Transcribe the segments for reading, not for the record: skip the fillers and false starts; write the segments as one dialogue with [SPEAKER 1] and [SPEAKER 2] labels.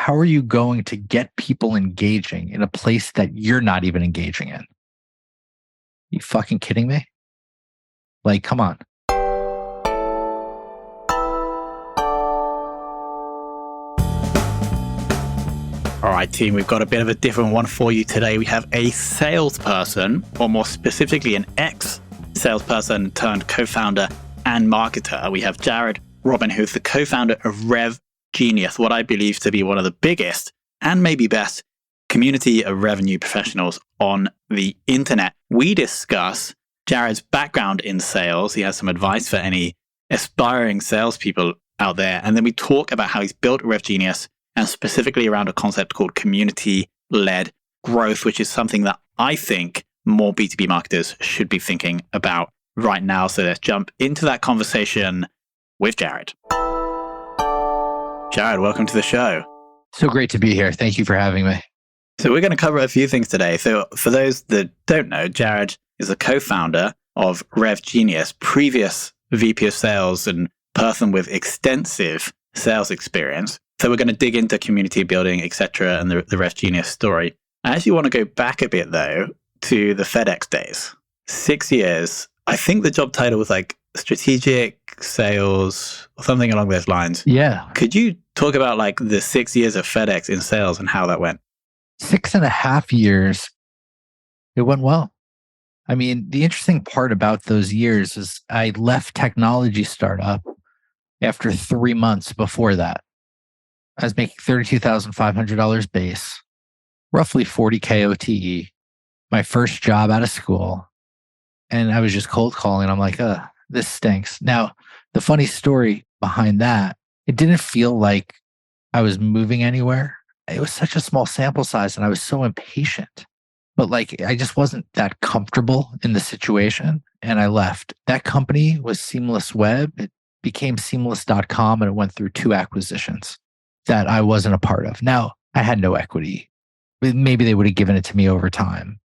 [SPEAKER 1] how are you going to get people engaging in a place that you're not even engaging in? You fucking kidding me? Like, come on.
[SPEAKER 2] All right, team, we've got a bit of a different one for you today. We have a salesperson, or more specifically, an ex-salesperson turned co-founder and marketer. We have Jared Robin, who's the co-founder of RevGenius, what I believe to be one of the biggest and maybe best community of revenue professionals on the internet. We discuss Jared's background in sales. He has some advice for any aspiring salespeople out there. And then we talk about how he's built RevGenius, and specifically around a concept called community-led growth, which is something that I think more B2B marketers should be thinking about right now. So let's jump into that conversation with Jared. Jared, welcome to the show.
[SPEAKER 1] So great to be here. Thank you for having me.
[SPEAKER 2] So we're going to cover a few things today. So for those that don't know, Jared is the co-founder of RevGenius, previous VP of sales and person with extensive sales experience. So we're going to dig into community building, etc., and the RevGenius story. I actually want to go back a bit, though, to the FedEx days. 6 years. I think the job title was like strategic sales or something along those lines.
[SPEAKER 1] Yeah.
[SPEAKER 2] Could you talk about like the 6 years of FedEx in sales and how that went?
[SPEAKER 1] 6.5 years. It went well. I mean, the interesting part about those years is I left technology startup after 3 months before that. I was making $32,500 base, roughly $40K OTE, my first job out of school. And I was just cold calling. I'm like, this stinks. Now, the funny story behind that, it didn't feel like I was moving anywhere. It was such a small sample size and I was so impatient. But like, I just wasn't that comfortable in the situation and I left. That company was Seamless Web. It became seamless.com and it went through 2 acquisitions that I wasn't a part of. Now, I had no equity. Maybe they would have given it to me over time.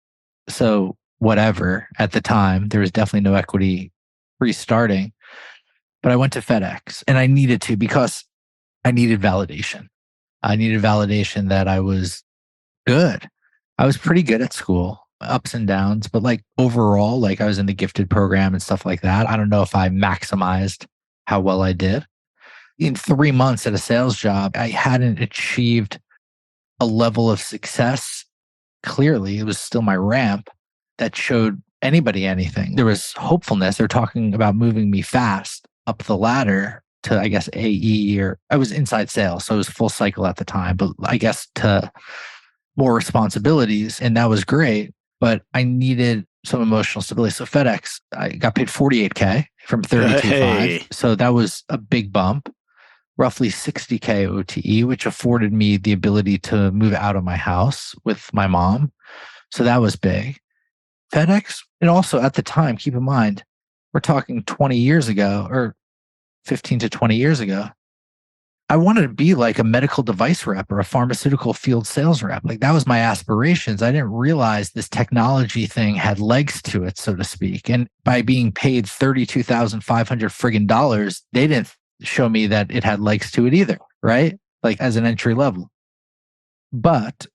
[SPEAKER 1] So whatever, at the time, there was definitely no equity restarting. But I went to FedEx and I needed to because I needed validation. I needed validation that I was good. I was pretty good at school, ups and downs, but like overall, like I was in the gifted program and stuff like that. I don't know if I maximized how well I did. In 3 months at a sales job, I hadn't achieved a level of success. Clearly, it was still my ramp that showed anybody anything. There was hopefulness. They're talking about moving me fast up the ladder to, I guess, AE, or I was inside sales. So it was full cycle at the time, but I guess to more responsibilities. And that was great, but I needed some emotional stability. So FedEx, I got paid $48K from $32,500.
[SPEAKER 2] Hey.
[SPEAKER 1] So that was a big bump. Roughly $60K OTE, which afforded me the ability to move out of my house with my mom. So that was big. FedEx, and also at the time, keep in mind, we're talking 20 years ago or 15 to 20 years ago. I wanted to be like a medical device rep or a pharmaceutical field sales rep. Like that was my aspirations. I didn't realize this technology thing had legs to it, so to speak. And by being paid $32,500 friggin' dollars, they didn't show me that it had legs to it either, right? Like as an entry level. But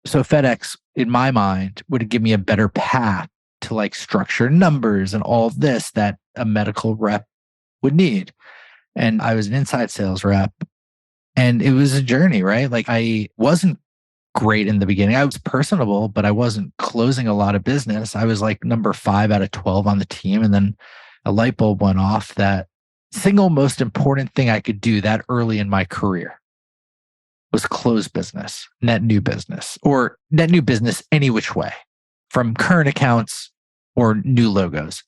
[SPEAKER 1] so FedEx, in my mind, would give me a better path to like structure numbers and all of this that a medical rep would need. And I was an inside sales rep and it was a journey, right? Like I wasn't great in the beginning. I was personable, but I wasn't closing a lot of business. I was like number 5 out of 12 on the team. And then a light bulb went off that single most important thing I could do that early in my career was close business, net new business, or net new business any which way, from current accounts or new logos.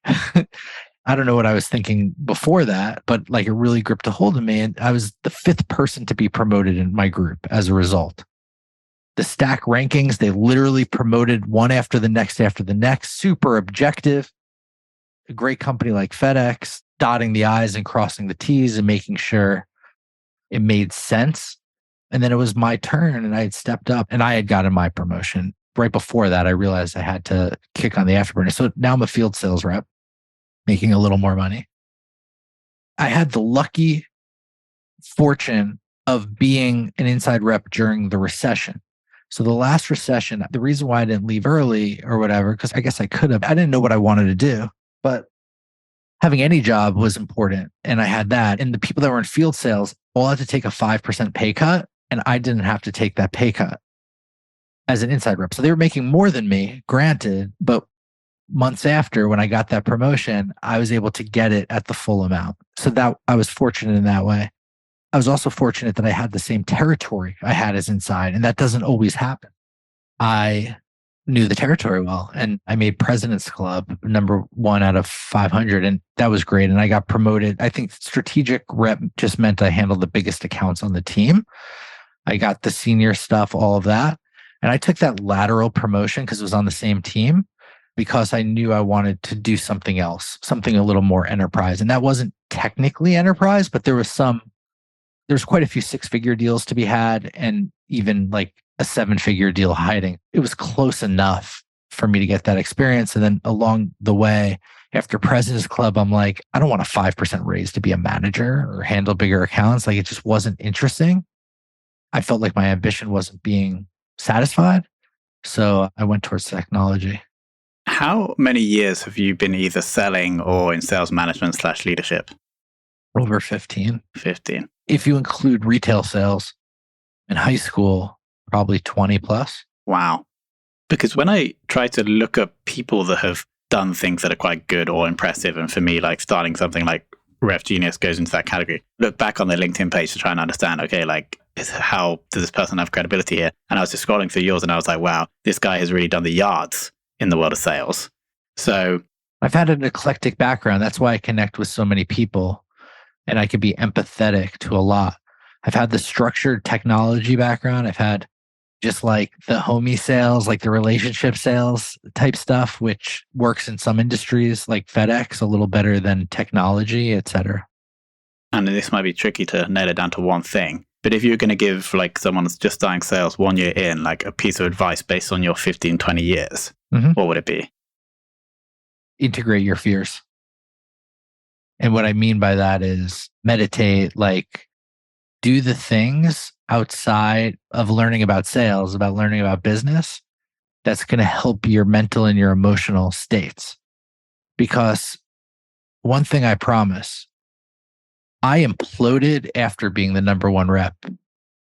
[SPEAKER 1] I don't know what I was thinking before that, but like it really gripped a hold of me. And I was the 5th person to be promoted in my group as a result. The stack rankings, they literally promoted one after the next, super objective. A great company like FedEx, dotting the I's and crossing the T's and making sure it made sense. And then it was my turn and I had stepped up and I had gotten my promotion. Right before that, I realized I had to kick on the afterburner. So now I'm a field sales rep, making a little more money. I had the lucky fortune of being an inside rep during the recession. So the last recession, the reason why I didn't leave early or whatever, because I guess I could have, I didn't know what I wanted to do, but having any job was important. And I had that. And the people that were in field sales all had to take a 5% pay cut. And I didn't have to take that pay cut as an inside rep. So they were making more than me, granted, but months after when I got that promotion, I was able to get it at the full amount. So that I was fortunate in that way. I was also fortunate that I had the same territory I had as inside, and that doesn't always happen. I knew the territory well, and I made President's Club #1 out of 500, and that was great. And I got promoted. I think strategic rep just meant I handled the biggest accounts on the team. I got the senior stuff, all of that. And I took that lateral promotion because it was on the same team, because I knew I wanted to do something else, something a little more enterprise. And that wasn't technically enterprise, but there's quite a few 6-figure deals to be had, and even like a 7-figure deal hiding. It was close enough for me to get that experience. And then along the way, after President's Club, I'm like, I don't want a 5% raise to be a manager or handle bigger accounts. Like, it just wasn't interesting. I felt like my ambition wasn't being satisfied. So I went towards technology.
[SPEAKER 2] How many years have you been either selling or in sales management / leadership?
[SPEAKER 1] Over 15.
[SPEAKER 2] 15.
[SPEAKER 1] If you include retail sales in high school, probably 20 plus.
[SPEAKER 2] Wow. Because when I try to look at people that have done things that are quite good or impressive, and for me, like starting something like RevGenius goes into that category, look back on their LinkedIn page to try and understand, okay, like, how does this person have credibility here? And I was just scrolling through yours and I was like, wow, this guy has really done the yards in the world of sales. So
[SPEAKER 1] I've had an eclectic background. That's why I connect with so many people, and I can be empathetic to a lot. I've had the structured technology background. I've had just like the homie sales, like the relationship sales type stuff, which works in some industries like FedEx a little better than technology, et cetera.
[SPEAKER 2] And this might be tricky to nail it down to one thing, but if you're going to give like someone that's just starting sales 1 year in, like a piece of advice based on your 15, 20 years, what would it be?
[SPEAKER 1] Integrate your fears. And what I mean by that is meditate, like do the things outside of learning about sales, about learning about business, that's going to help your mental and your emotional states. Because one thing I promise, I imploded after being the #1 rep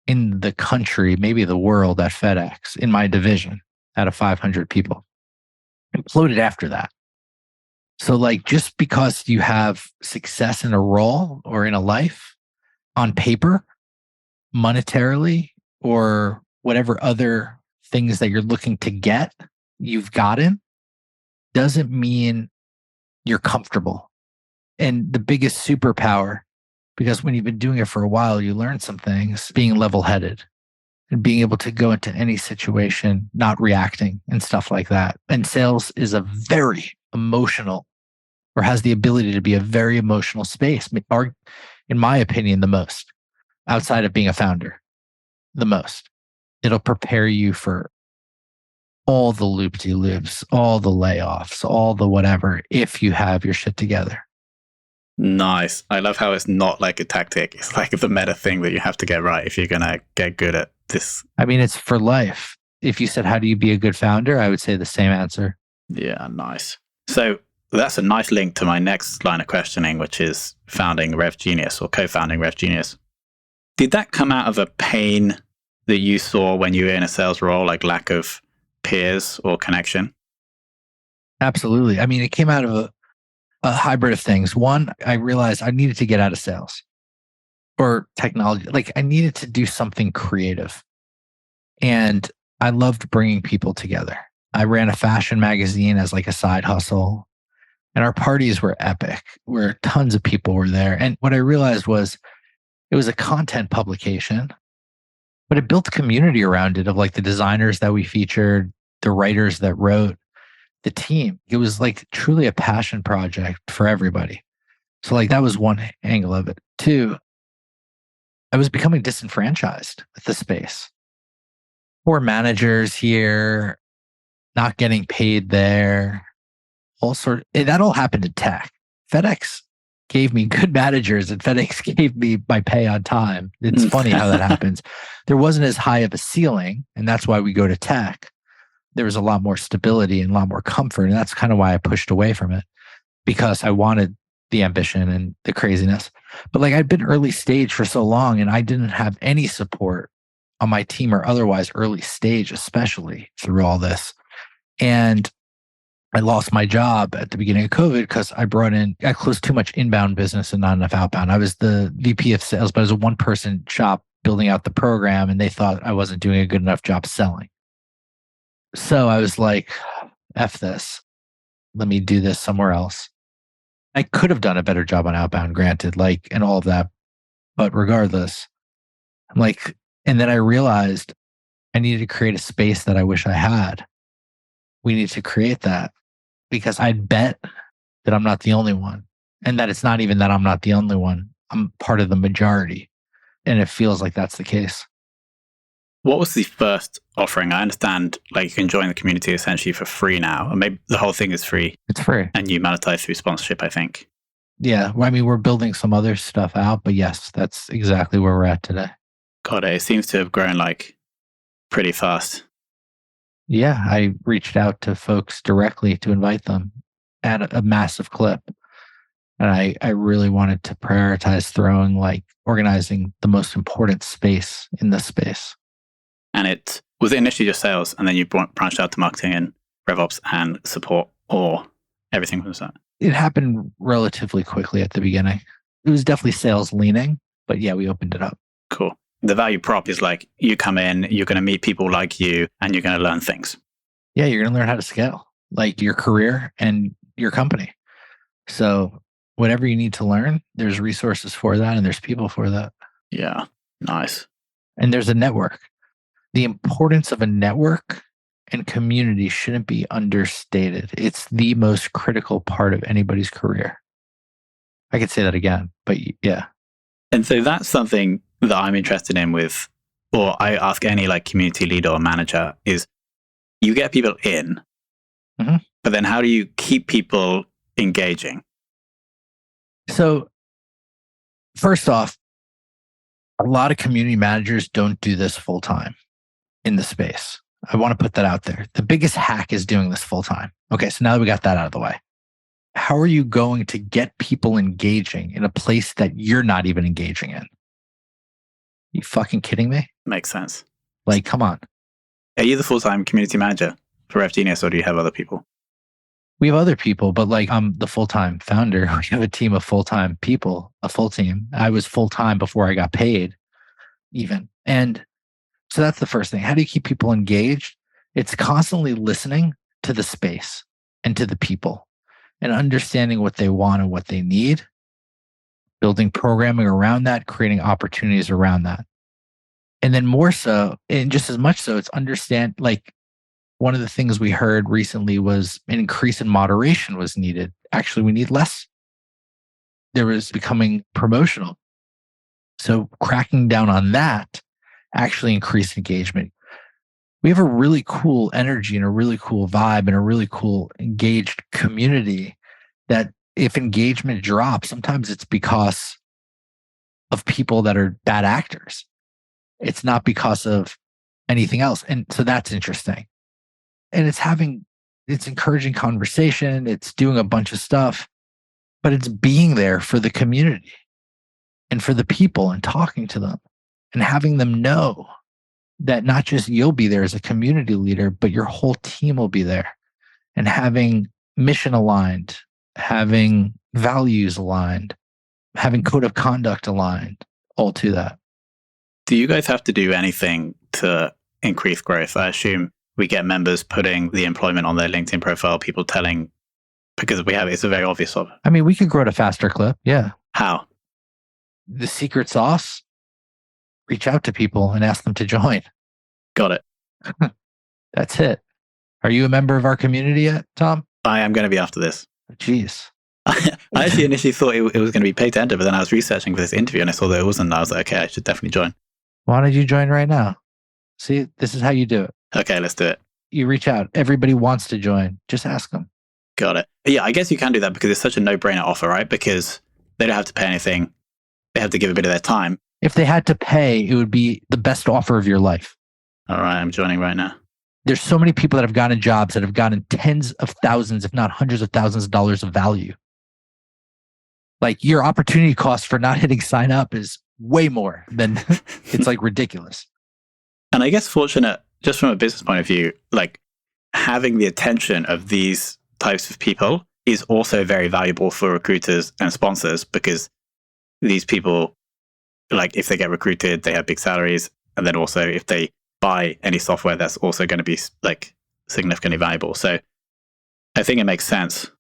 [SPEAKER 1] in the country, maybe the world at FedEx, in my division out of 500 people. Imploded after that. So like, just because you have success in a role or in a life on paper, monetarily, or whatever other things that you're looking to get, you've gotten, doesn't mean you're comfortable. And the biggest superpower, because when you've been doing it for a while, you learn some things, being level-headed and being able to go into any situation, not reacting and stuff like that. And sales is a very emotional, or has the ability to be a very emotional space, or in my opinion, the most, outside of being a founder, the most. It'll prepare you for all the loop-de-loops, all the layoffs, all the whatever, if you have your shit together.
[SPEAKER 2] Nice. I love how it's not like a tactic. It's like the meta thing that you have to get right if you're going to get good at this.
[SPEAKER 1] I mean, it's for life. If you said, how do you be a good founder? I would say the same answer.
[SPEAKER 2] Yeah, nice. So that's a nice link to my next line of questioning, which is founding RevGenius or co-founding RevGenius. Did that come out of a pain that you saw when you were in a sales role, like lack of peers or connection?
[SPEAKER 1] Absolutely. I mean, it came out of a hybrid of things. One, I realized I needed to get out of sales or technology. Like, I needed to do something creative. And I loved bringing people together. I ran a fashion magazine as like a side hustle, and our parties were epic, where tons of people were there. And what I realized was it was a content publication, but it built community around it of like the designers that we featured, the writers that wrote, the team. It was like truly a passion project for everybody. So like that was one angle of it. Two, I was becoming disenfranchised with the space. Poor managers here, not getting paid there, all sort. That all happened in tech. FedEx gave me good managers and FedEx gave me my pay on time. It's funny how that happens. There wasn't as high of a ceiling, and that's why we go to tech. There was a lot more stability and a lot more comfort. And that's kind of why I pushed away from it, because I wanted the ambition and the craziness. But like, I'd been early stage for so long and I didn't have any support on my team or otherwise early stage, especially through all this. And I lost my job at the beginning of COVID because I closed too much inbound business and not enough outbound. I was the VP of sales, but I was a one-person shop building out the program, and they thought I wasn't doing a good enough job selling. So I was like, F this. Let me do this somewhere else. I could have done a better job on outbound, granted, like, and all of that. But regardless, I'm like, and then I realized I needed to create a space that I wish I had. We need to create that, because I'd bet that I'm not the only one, and that it's not even that I'm not the only one. I'm part of the majority. And it feels like that's the case.
[SPEAKER 2] What was the first offering? I understand like you can join the community essentially for free now. Or maybe the whole thing is free.
[SPEAKER 1] It's free.
[SPEAKER 2] And you monetize through sponsorship, I think.
[SPEAKER 1] Yeah. Well, I mean, we're building some other stuff out, but yes, that's exactly where we're at today.
[SPEAKER 2] Got it. It seems to have grown like pretty fast.
[SPEAKER 1] Yeah. I reached out to folks directly to invite them at a massive clip. And I really wanted to prioritize organizing the most important space in this space.
[SPEAKER 2] And it was initially just sales, and then you branched out to marketing and RevOps and support, or everything was that?
[SPEAKER 1] It happened relatively quickly at the beginning. It was definitely sales leaning, but yeah, we opened it up.
[SPEAKER 2] Cool. The value prop is like, you come in, you're going to meet people like you, and you're going to learn things.
[SPEAKER 1] Yeah, you're going to learn how to scale, like your career and your company. So whatever you need to learn, there's resources for that, and there's people for that.
[SPEAKER 2] Yeah, nice.
[SPEAKER 1] And there's a network. The importance of a network and community shouldn't be understated. It's the most critical part of anybody's career. I could say that again, but yeah.
[SPEAKER 2] And so that's something that I'm interested in with, or I ask any like community leader or manager, is you get people in, but then how do you keep people engaging?
[SPEAKER 1] So first off, a lot of community managers don't do this full time in the space. I want to put that out there. The biggest hack is doing this full time. Okay, so now that we got that out of the way, how are you going to get people engaging in a place that you're not even engaging in? You fucking kidding me?
[SPEAKER 2] Makes sense.
[SPEAKER 1] Like, come on.
[SPEAKER 2] Are you the full-time community manager for RevGenius, or do you have other people?
[SPEAKER 1] We have other people, but like, I'm the full-time founder. We have a team of full-time people, a full team. I was full-time before I got paid even. And so that's the first thing. How do you keep people engaged? It's constantly listening to the space and to the people and understanding what they want and what they need, building programming around that, creating opportunities around that. And then more so, and just as much so, it's understand, like, one of the things we heard recently was an increase in moderation was needed. Actually, we need less. There was becoming promotional. So cracking down on that actually increased engagement. We have a really cool energy and a really cool vibe and a really cool engaged community that if engagement drops, sometimes it's because of people that are bad actors. It's not because of anything else. And so that's interesting. And it's encouraging conversation. It's doing a bunch of stuff, but it's being there for the community and for the people and talking to them and having them know that not just you'll be there as a community leader, but your whole team will be there, and having mission aligned, having values aligned, having code of conduct aligned, all to that.
[SPEAKER 2] Do you guys have to do anything to increase growth? I assume we get members putting the employment on their LinkedIn profile, people telling, because it's a very obvious one.
[SPEAKER 1] I mean, we could grow at a faster clip. Yeah.
[SPEAKER 2] How?
[SPEAKER 1] The secret sauce, reach out to people and ask them to join.
[SPEAKER 2] Got it.
[SPEAKER 1] That's it. Are you a member of our community yet, Tom?
[SPEAKER 2] I am going to be after this.
[SPEAKER 1] Jeez.
[SPEAKER 2] I actually initially thought it was going to be pay to enter, but then I was researching for this interview and I saw that it wasn't. And I was like, okay, I should definitely join.
[SPEAKER 1] Why don't you join right now? See, this is how you do it.
[SPEAKER 2] Okay, let's do it.
[SPEAKER 1] You reach out. Everybody wants to join. Just ask them.
[SPEAKER 2] Got it. Yeah, I guess you can do that because it's such a no-brainer offer, right? Because They don't have to pay anything. They have to give a bit of their time.
[SPEAKER 1] If they had to pay, it would be the best offer of your life.
[SPEAKER 2] All right, I'm joining right now.
[SPEAKER 1] There's so many people that have gotten jobs that have gotten tens of thousands, if not hundreds of thousands of dollars of value. Like your opportunity cost for not hitting sign up is way more than it's like ridiculous.
[SPEAKER 2] And I guess fortunate, just from a business point of view, like having the attention of these types of people is also very valuable for recruiters and sponsors, because these people, like if they get recruited, they have big salaries. And then also if they buy any software, that's also going to be like significantly valuable. So I think it makes sense.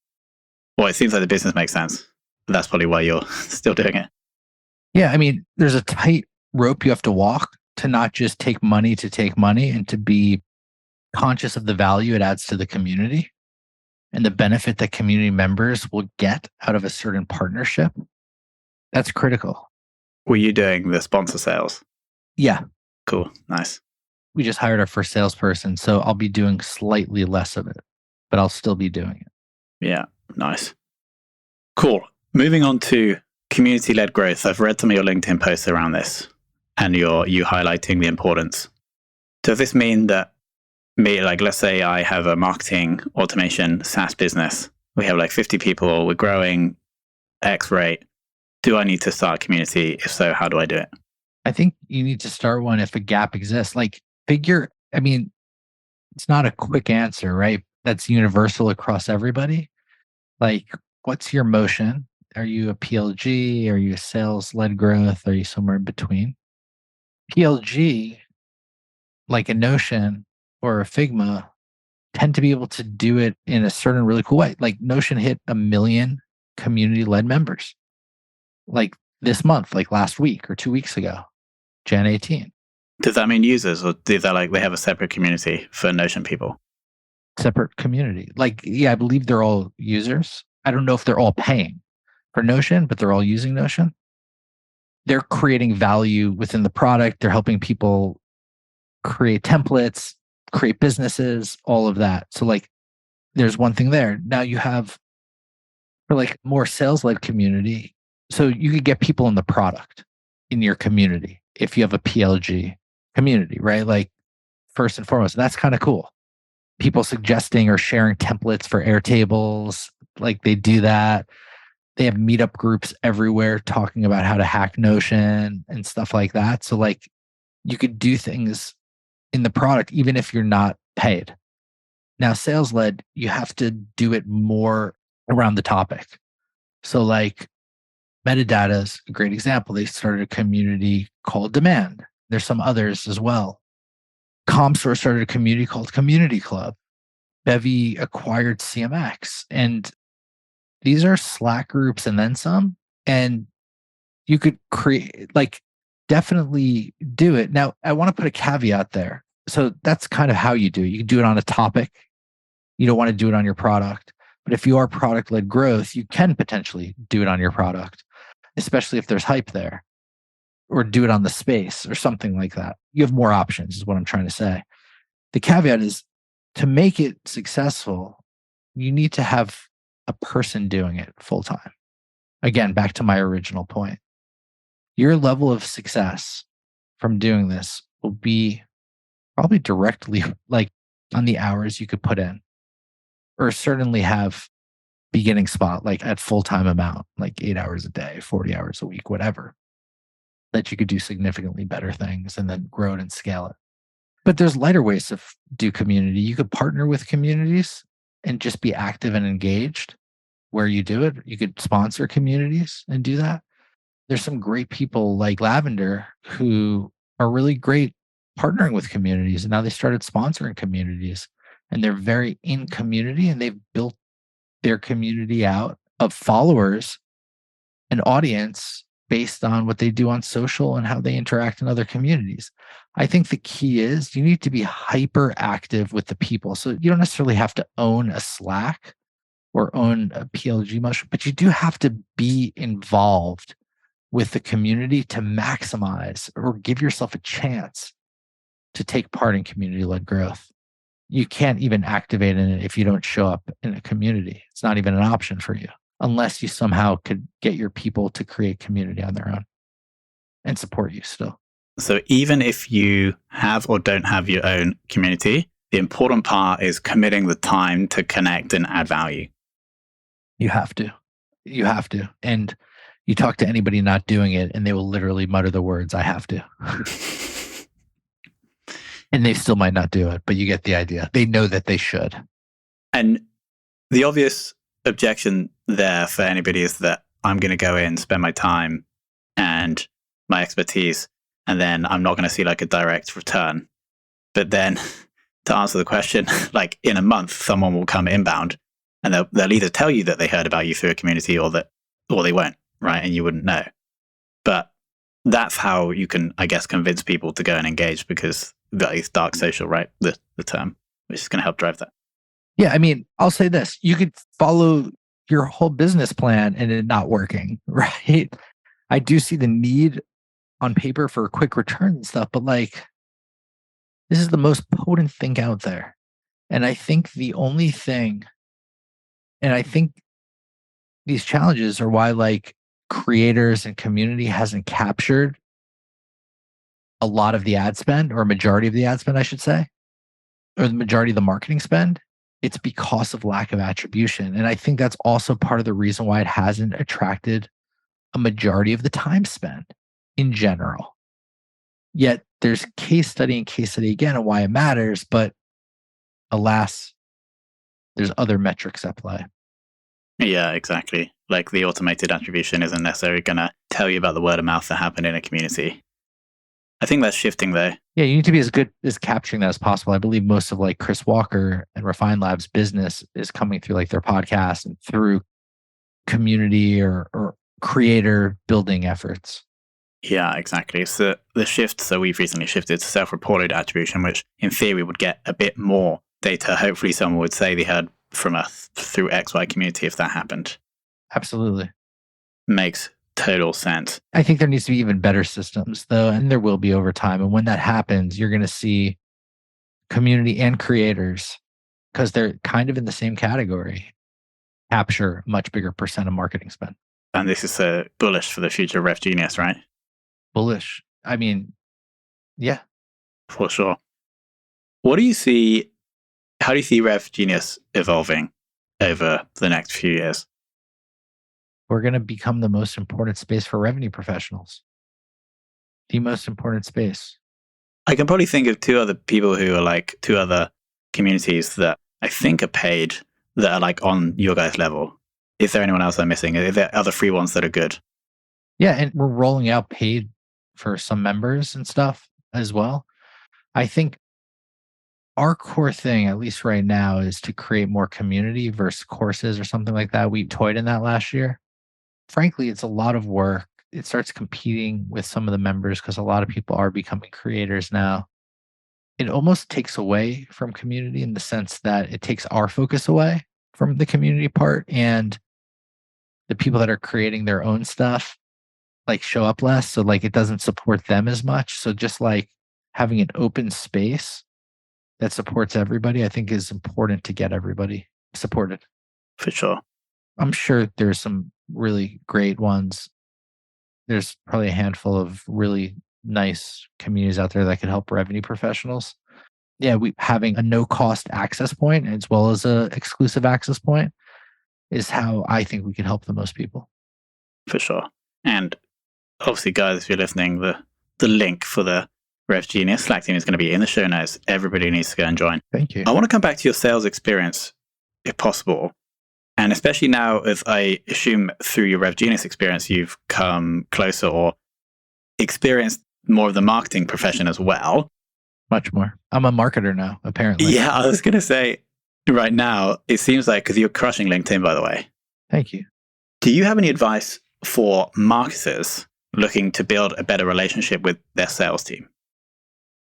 [SPEAKER 2] Well, it seems like the business makes sense. That's probably why you're still doing it.
[SPEAKER 1] Yeah. I mean, there's a tight rope you have to walk to not just take money to take money, and to be conscious of the value it adds to the community and the benefit that community members will get out of a certain partnership. That's critical.
[SPEAKER 2] Were you doing the sponsor sales?
[SPEAKER 1] Yeah.
[SPEAKER 2] Cool. Nice.
[SPEAKER 1] We just hired our first salesperson, so I'll be doing slightly less of it, but I'll still be doing it.
[SPEAKER 2] Yeah. Nice. Cool. Moving on to community-led growth. I've read some of your LinkedIn posts around this, and you highlighting the importance. Does this mean that like let's say I have a marketing automation SaaS business. We have like 50 people. We're growing X rate. Do I need to start a community? If so, how do I do it?
[SPEAKER 1] I think you need to start one if a gap exists. Like it's not a quick answer, right? That's universal across everybody. Like, what's your motion? Are you a PLG? Are you a sales-led growth? Are you somewhere in between? PLG, like a Notion or a Figma, tend to be able to do it in a certain really cool way. Like Notion hit 1 million community-led members. Like this month, like last week or 2 weeks ago, Jan 18.
[SPEAKER 2] Does that mean users, or do they like they have a separate community for Notion people?
[SPEAKER 1] Separate community. Like, yeah, I believe they're all users. I don't know if they're all paying for Notion, but they're all using Notion. They're creating value within the product. They're helping people create templates, create businesses, all of that. So like, there's one thing there. Now you have for like more sales-led community. So you could get people in the product in your community if you have a PLG community, right? Like first and foremost, that's kind of cool. People suggesting or sharing templates for Airtables, like they do that. They have meetup groups everywhere talking about how to hack Notion and stuff like that. So like you could do things in the product even if you're not paid. Now sales-led, you have to do it more around the topic. So like Metadata is a great example. They started a community called Demand. There's some others as well. ComStore started a community called Community Club. Bevy acquired CMX. And these are Slack groups and then some. And you could create, like, definitely do it. Now, I want to put a caveat there. So that's kind of how you do it. You can do it on a topic. You don't want to do it on your product. But if you are product-led growth, you can potentially do it on your product, especially if there's hype there, or do it on the space or something like that. You have more options is what I'm trying to say. The caveat is to make it successful, you need to have a person doing it full time. Again, back to my original point. Your level of success from doing this will be probably directly like on the hours you could put in, or certainly have beginning spot, like at full-time amount, like 8 hours a day, 40 hours a week, whatever, that you could do significantly better things and then grow it and scale it. But there's lighter ways to do community. You could partner with communities and just be active and engaged where you do it. You could sponsor communities and do that. There's some great people like Lavender who are really great partnering with communities. And now they started sponsoring communities, and they're very in community, and they've built their community out of followers and audience based on what they do on social and how they interact in other communities. I think the key is you need to be hyper active with the people. So you don't necessarily have to own a Slack or own a PLG motion, but you do have to be involved with the community to maximize or give yourself a chance to take part in community-led growth. You can't even activate in it if you don't show up in a community. It's not even an option for you. unless you somehow could get your people to create community on their own and support you still.
[SPEAKER 2] So even if you have or don't have your own community, the important part is committing the time to connect and add value.
[SPEAKER 1] You have to. You have to. And you talk to anybody not doing it, and they will literally mutter the words, I have to. And they still might not do it, but you get the idea. They know that they should.
[SPEAKER 2] And the obvious objection there for anybody is that I'm going to go in, spend my time and my expertise, and then I'm not going to see like a direct return. But then to answer the question, like in a month, someone will come inbound and they'll either tell you that they heard about you through a community or they won't, right? And you wouldn't know. But that's how you can, I guess, convince people to go and engage, because that is dark social, right? The term, which is going to help drive that.
[SPEAKER 1] Yeah, I mean, I'll say this. You could follow your whole business plan and it not working, right? I do see the need on paper for a quick return and stuff, but like, this is the most potent thing out there. And I think the only thing, and I think these challenges are why like creators and community hasn't captured a lot of the ad spend, or a majority of the ad spend, I should say, or the majority of the marketing spend. It's because of lack of attribution. And I think that's also part of the reason why it hasn't attracted a majority of the time spent in general. Yet there's case study and case study again on why it matters, but alas, there's other metrics at play.
[SPEAKER 2] Yeah, exactly. Like the automated attribution isn't necessarily going to tell you about the word of mouth that happened in a community. I think that's shifting though.
[SPEAKER 1] Yeah, you need to be as good as capturing that as possible. I believe most of like Chris Walker and Refine Labs business is coming through like their podcast and through community or creator building efforts.
[SPEAKER 2] Yeah, exactly. So the shift, so we've recently shifted to self-reported attribution, which in theory would get a bit more data. Hopefully someone would say they heard from us through XY community if that happened.
[SPEAKER 1] Absolutely.
[SPEAKER 2] Makes total sense.
[SPEAKER 1] I think there needs to be even better systems though, and there will be over time. And when that happens, you're going to see community and creators, because they're kind of in the same category, capture a much bigger percent of marketing spend.
[SPEAKER 2] And this is bullish for the future of RevGenius, right?
[SPEAKER 1] Bullish. I mean, yeah.
[SPEAKER 2] For sure. How do you see RevGenius evolving over the next few years?
[SPEAKER 1] We're going to become the most important space for revenue professionals. The most important space.
[SPEAKER 2] I can probably think of two other people who are like two other communities that I think are paid that are like on your guys' level. Is there anyone else I'm missing? Are there other free ones that are good?
[SPEAKER 1] Yeah, and we're rolling out paid for some members and stuff as well. I think our core thing, at least right now, is to create more community versus courses or something like that. We toyed in that last year. Frankly, it's a lot of work. It starts competing with some of the members because a lot of people are becoming creators now. It almost takes away from community in the sense that it takes our focus away from the community part, and the people that are creating their own stuff like show up less. So like it doesn't support them as much. So just like having an open space that supports everybody, I think is important to get everybody supported.
[SPEAKER 2] For sure.
[SPEAKER 1] I'm sure there's some really great ones. There's probably a handful of really nice communities out there that could help revenue professionals. Yeah, having a no cost access point as well as a exclusive access point is how I think we can help the most people.
[SPEAKER 2] For sure. And obviously, guys, if you're listening, the link for the RevGenius Slack team is going to be in the show notes. Everybody needs to go and join.
[SPEAKER 1] Thank you.
[SPEAKER 2] I want to come back to your sales experience, if possible. And especially now, as I assume through your RevGenius experience, you've come closer or experienced more of the marketing profession as well.
[SPEAKER 1] Much more. I'm a marketer now, apparently.
[SPEAKER 2] Yeah, I was going to say, right now, it seems like, because you're crushing LinkedIn, by the way.
[SPEAKER 1] Thank you.
[SPEAKER 2] Do you have any advice for marketers looking to build a better relationship with their sales team?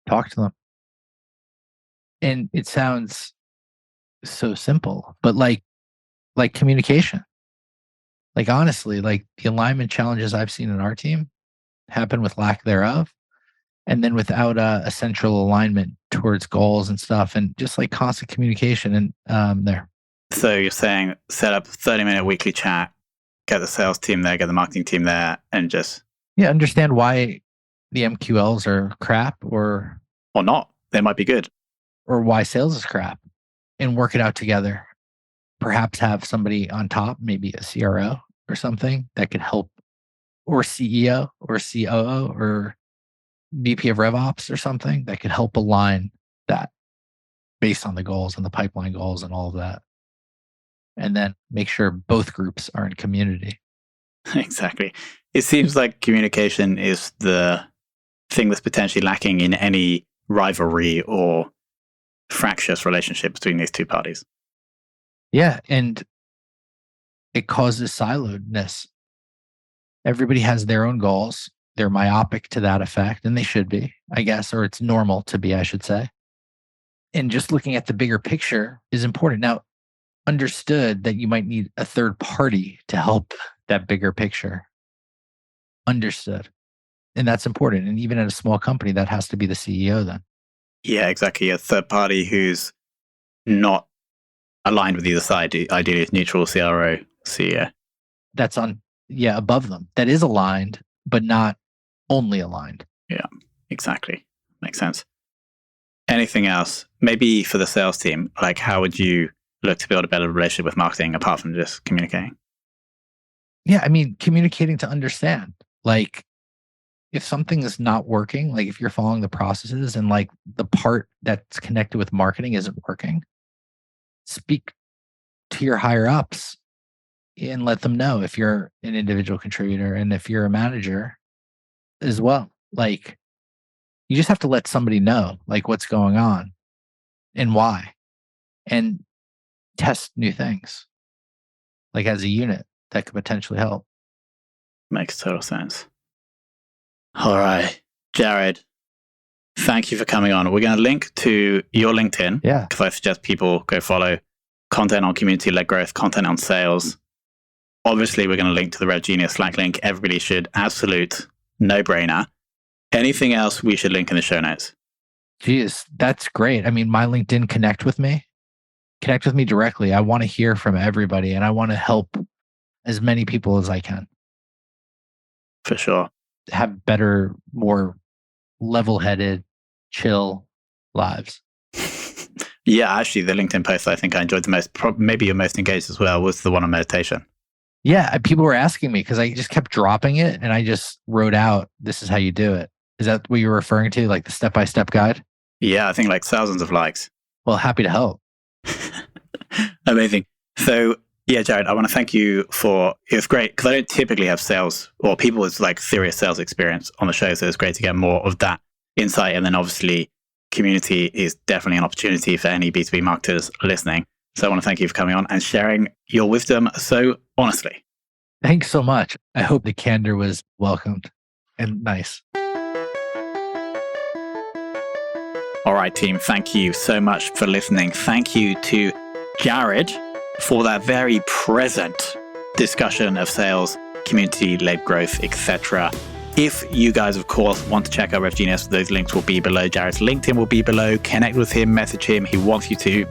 [SPEAKER 1] Talk to them. And it sounds so simple, but like communication. Like honestly, like the alignment challenges I've seen in our team happen with lack thereof. And then without a central alignment towards goals and stuff, and just like constant communication and there.
[SPEAKER 2] So you're saying set up a 30-minute weekly chat get the sales team there, get the marketing team there, and just...
[SPEAKER 1] Yeah, understand why the MQLs are crap or
[SPEAKER 2] not. They might be good.
[SPEAKER 1] Or why sales is crap, and work it out together. Perhaps have somebody on top, maybe a CRO or something that could help, or CEO or COO or VP of RevOps or something that could help align that based on the goals and the pipeline goals and all of that. And then make sure both groups are in community.
[SPEAKER 2] Exactly. It seems like communication is the thing that's potentially lacking in any rivalry or fractious relationship between these two parties.
[SPEAKER 1] Yeah. And it causes siloedness. Everybody has their own goals. They're myopic to that effect, and they should be, I guess, or it's normal to be, I should say. And just looking at the bigger picture is important. Now, understood that you might need a third party to help that bigger picture. Understood. And that's important. And even in a small company, that has to be the CEO then.
[SPEAKER 2] Yeah, exactly. A third party who's not aligned with either side, ideally neutral CRO, CEO.
[SPEAKER 1] That's above them. That is aligned, but not only aligned.
[SPEAKER 2] Yeah, exactly. Makes sense. Anything else? Maybe for the sales team, like how would you look to build a better relationship with marketing apart from just communicating?
[SPEAKER 1] Yeah, I mean, communicating to understand. Like, if something is not working, like if you're following the processes and like the part that's connected with marketing isn't working, speak to your higher ups and let them know if you're an individual contributor and if you're a manager as well. Like, you just have to let somebody know like what's going on and why, and test new things like as a unit that could potentially help.
[SPEAKER 2] Makes total sense. All right, Jared, thank you for coming on. We're going to link to your LinkedIn.
[SPEAKER 1] Yeah.
[SPEAKER 2] Because I suggest people go follow content on community-led growth, content on sales. Obviously, we're going to link to the RevGenius Slack link. Everybody should. Absolute no-brainer. Anything else we should link in the show notes?
[SPEAKER 1] Geez, that's great. I mean, my LinkedIn, connect with me directly. I want to hear from everybody and I want to help as many people as I can.
[SPEAKER 2] For sure.
[SPEAKER 1] Have better, more level-headed, chill lives.
[SPEAKER 2] Yeah, actually, the LinkedIn post I think I enjoyed the most, maybe your most engaged as well, was the one on meditation.
[SPEAKER 1] Yeah, people were asking me because I just kept dropping it and I just wrote out, this is how you do it. Is that what you're referring to? Like the step-by-step guide?
[SPEAKER 2] Yeah, I think like thousands of likes.
[SPEAKER 1] Well, happy to help.
[SPEAKER 2] Amazing. So yeah, Jared, I want to thank you for, it was great because I don't typically have sales or people with like serious sales experience on the show. So it's great to get more of that insight. And then obviously community is definitely an opportunity for any B2B marketers listening. So I want to thank you for coming on and sharing your wisdom so honestly.
[SPEAKER 1] Thanks so much. I hope the candor was welcomed and nice.
[SPEAKER 2] All right, team. Thank you so much for listening. Thank you to Jared for that very present discussion of sales, community-led growth, etc. If you guys, of course, want to check out RevGenius, those links will be below. Jared's LinkedIn will be below. Connect with him, message him. He wants you to.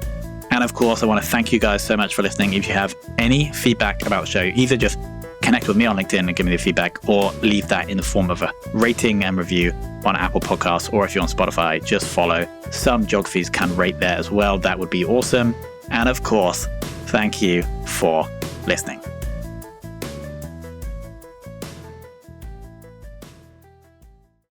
[SPEAKER 2] And of course, I want to thank you guys so much for listening. If you have any feedback about the show, either just connect with me on LinkedIn and give me the feedback, or leave that in the form of a rating and review on Apple Podcasts, or if you're on Spotify, just follow. Some geographies can rate there as well. That would be awesome. And of course, thank you for listening.